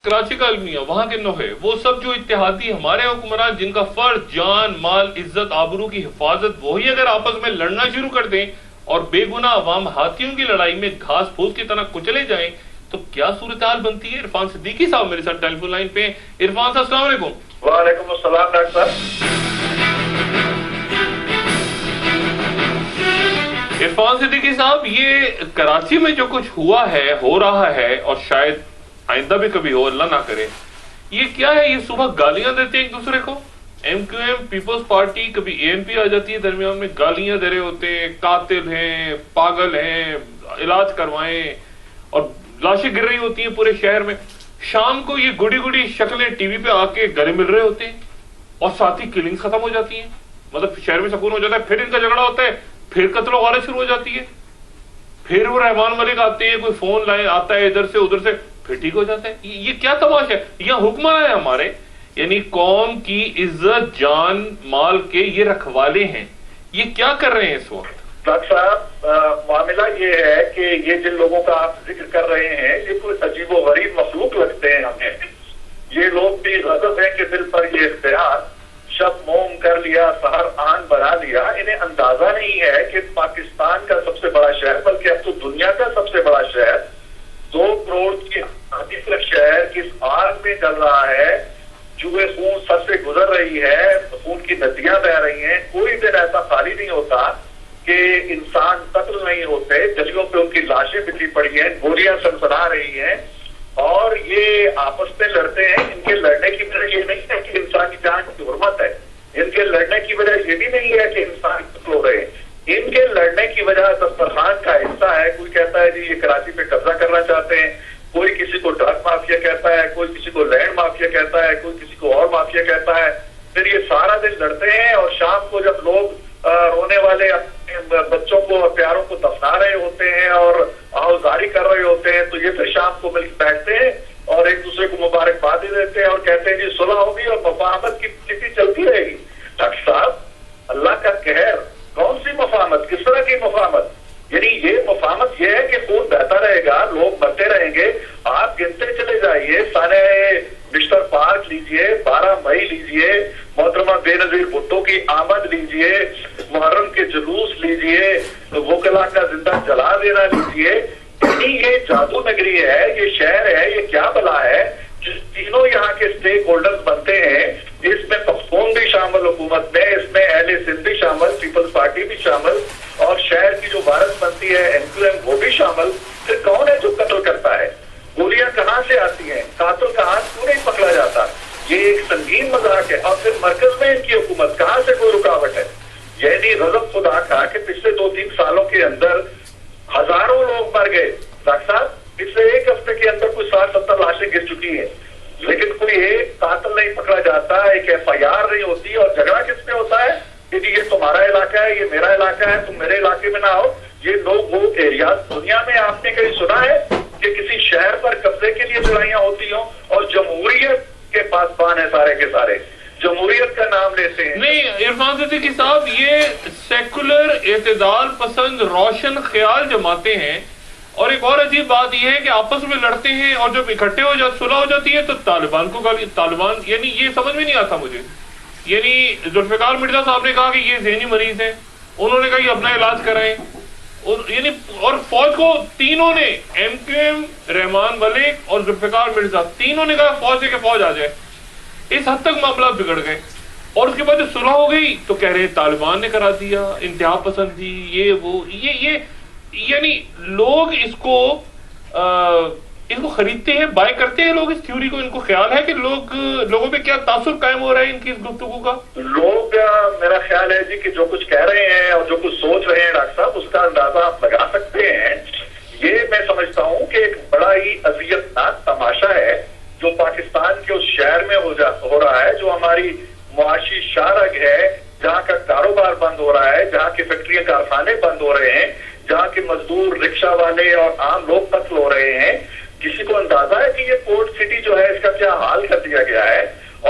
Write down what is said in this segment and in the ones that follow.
کراچی کا المیہ وہاں کے نوحے وہ سب جو اتحادی ہمارے حکمران جن کا فرض جان مال عزت آبرو کی حفاظت وہی اگر آپس میں لڑنا شروع کر دیں اور بے گناہ عوام ہاتھیوں کی لڑائی میں گھاس پھوس کی طرح کچلے جائیں تو کیا صورتحال بنتی ہے؟ عرفان صدیقی صاحب میرے ساتھ ٹیلی فون لائن پہ. عرفان صاحب السلام علیکم. وعلیکم السلام ڈاکٹر صاحب. عرفان صدیقی صاحب یہ کراچی میں جو کچھ ہوا ہے ہو رہا ہے اور شاید آئندہ بھی کبھی ہو اللہ نہ کرے یہ کیا ہے؟ یہ صبح گالیاں دیتے ہیں ایک دوسرے کو ایم کیو ایم پیپلز پارٹی کبھی اے ایم پی آ جاتی ہے درمیان میں گالیاں دے رہے ہوتے ہیں قاتل ہیں پاگل ہیں علاج کروائیں اور لاشیں گر رہی ہوتی ہیں پورے شہر میں. شام کو یہ گڑی گڑی شکلیں ٹی وی پہ آ کے گلے مل رہے ہوتے ہیں اور ساتھ ہی کلنگز ختم ہو جاتی ہیں. مطلب شہر میں سکون ہو جاتا ہے پھر ان کا جھگڑا ہوتا ہے پھر قتل و غارت شروع ہو جاتی ہے پھر وہ رحمان ملک آتے ہیں کوئی فون لائے آتا ہے ادھر سے ادھر سے پھر ٹھیک ہو جاتا ہے. یہ کیا تماشا ہے؟ یہ حکمران ہیں ہمارے یعنی قوم کی عزت جان مال کے یہ رکھوالے ہیں یہ کیا کر رہے ہیں اس وقت؟ ڈاکٹر صاحب معاملہ یہ ہے کہ یہ جن لوگوں کا آپ ذکر کر رہے ہیں یہ کوئی عجیب و غریب مخلوق لگتے ہیں ہمیں. یہ لوگ بھی غضب ہیں کہ دل پر یہ اختیار شب موم کر لیا سحر آن بنا لیا. انہیں اندازہ نہیں ہے کہ پاکستان کا سب سے بڑا شہر بلکہ اب تو دنیا کا سب سے بڑا شہر 2 کروڑ کی آبادی کا شہر کس آگ میں جل رہا ہے. جوئے خون سر سے گزر رہی ہے خون کی ندیاں بہ رہی ہیں. کوئی دن ایسا خالی نہیں ہوتا کہ انسان قتل نہیں ہوتے. گلیوں پہ ان کی لاشیں بکھری پڑی ہیں گولیاں سنسنا رہی ہیں اور یہ آپس میں لڑتے ہیں. ان کے لڑنے کی وجہ یہ نہیں ہے کہ انسان کی جان کی حرمت ہے. ان کے لڑنے کی وجہ یہ بھی نہیں ہے کہ انسان قتل ہو رہے ہیں. ان کے لڑنے کی وجہ دسترخوان کا حصہ ہے. کوئی کہتا ہے جی یہ کراچی پہ قبضہ کرنا چاہتے ہیں کوئی کسی کو ڈرگ مافیا کہتا ہے کوئی کسی کو لینڈ مافیا کہتا ہے کوئی کسی کو اور مافیا کہتا ہے. پھر یہ سارا دن لڑتے ہیں اور شام کو جب لوگ رونے والے اپنے بچوں کو اور پیاروں کو دفنا رہے ہوتے ہیں اور آوازاری کر رہے ہوتے ہیں تو یہ پھر شام کو مل کے بیٹھتے ہیں اور ایک دوسرے کو مبارکباد دیتے ہیں اور کہتے ہیں جی صلح ہوگی اور مفاہمت کی پالیسی چلتی رہے گی. ڈاکٹر صاحب اللہ کا قہر کون سی مفاہمت کس طرح کی مفاہمت؟ یعنی یہ مفاہمت یہ ہے کہ خون بہتا رہے گا لوگ مرتے رہیں گے. آپ گنتے چلے جائیے سانحہ مسٹر پارک لیجئے 12 مئی لیجئے محترمہ بے نظیر بھٹو کی آمد لیجئے محرم کے جلوس لیجئے وکلا کا زندہ جلا دینا لیجئے. یعنی یہ جادو نگری ہے یہ شہر ہے یہ کیا بلا ہے؟ تینوں یہاں کے سٹیک ہولڈرز بنتے ہیں اس میں پختون بھی شامل حکومت میں اس میں اہل سندھ بھی شامل پیپلز پارٹی بھی شامل اور شہر کی جو وارث بنتی ہے ایم کیو ایم وہ بھی شامل. پھر کون ہے جو قتل کرتا ہے؟ گولیاں کہاں سے آتی ہیں؟ قاتل کا ہاتھ کیوں نہیں پکڑا جاتا؟ یہ ایک سنگین مذاق ہے. اور پھر مرکز میں ان کی حکومت کہاں سے کوئی رکاوٹ ہے؟ یعنی غضب خدا کا کہ پچھلے 2-3 سالوں کے اندر ہزاروں لوگ مر گئے. ڈاکٹر صاحب پچھلے ایک ہفتے کے اندر کوئی 60-70 لاشیں گر چکی ہیں لیکن کوئی ایک قاتل نہیں پکڑا جاتا ایک ایف آئی آر نہیں ہوتی. اور جھگڑا کس میں ہوتا ہے کہ جی یہ تمہارا علاقہ ہے یہ میرا علاقہ ہے تم میرے علاقے میں نہ آؤ. یہ لوگ وہ ایریاز دنیا میں آپ نے کہیں سنا ہے کہ کسی شہر پر قبضے کے لیے لڑائیاں ہوتی ہوں اور جمہوریت کے پاسبان ہے سارے کے سارے جمہوریت کا نام لیتے ہیں. نہیں عرفان صدیقی صاحب یہ سیکولر اعتدال پسند روشن خیال جماتے ہیں. اور ایک اور عجیب بات یہ ہے کہ آپس میں لڑتے ہیں اور جب اکٹھے ہو جاتے صلح ہو جاتی ہے تو طالبان کو طالبان یعنی یہ سمجھ میں نہیں آتا مجھے. یعنی ذوالفقار مرزا صاحب نے کہا کہ یہ ذہنی مریض ہیں انہوں نے کہا یہ اپنا علاج کرائیں یعنی اور فوج کو تینوں نے M Q M Rehman Malik اور ذوالفقار مرزا تینوں نے کہا فوج سے کہ فوج آ جائے. اس حد تک معاملات بگڑ گئے اور اس کے بعد جب صلح ہو گئی تو کہہ رہے طالبان نے کرا دیا انتہا پسندی یہ وہ یہ یعنی لوگ اس کو خریدتے ہیں بائی کرتے ہیں لوگ اس تھیوری کو. ان کو خیال ہے کہ لوگوں پہ کیا تاثر قائم ہو رہا ہے ان کی اس گفتگو کا؟ لوگ میرا خیال ہے جی کہ جو کچھ کہہ رہے ہیں اور جو کچھ سوچ رہے ہیں ڈاکٹر صاحب اس کا اندازہ آپ لگا سکتے ہیں. یہ میں سمجھتا ہوں کہ ایک بڑا ہی اذیت ناک تماشا ہے جو پاکستان کے اس شہر میں ہو رہا ہے جو ہماری معاشی شاہرگ ہے جہاں کا کاروبار بند ہو رہا ہے جہاں کی فیکٹریاں کارخانے بند ہو رہے ہیں جہاں کے مزدور رکشہ والے اور عام لوگ قتل ہو رہے ہیں. کسی کو اندازہ ہے کہ یہ پورٹ سٹی جو ہے اس کا کیا حال کر دیا گیا ہے؟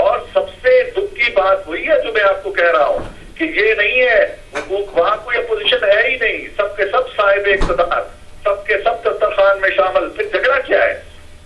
اور سب سے دکھ کی بات وہی ہے جو میں آپ کو کہہ رہا ہوں کہ یہ نہیں ہے وہاں کوئی اپوزیشن ہے ہی نہیں. سب کے سب صاحب اقتدار سب کے سب دسترخوان میں شامل. پھر جھگڑا کیا ہے؟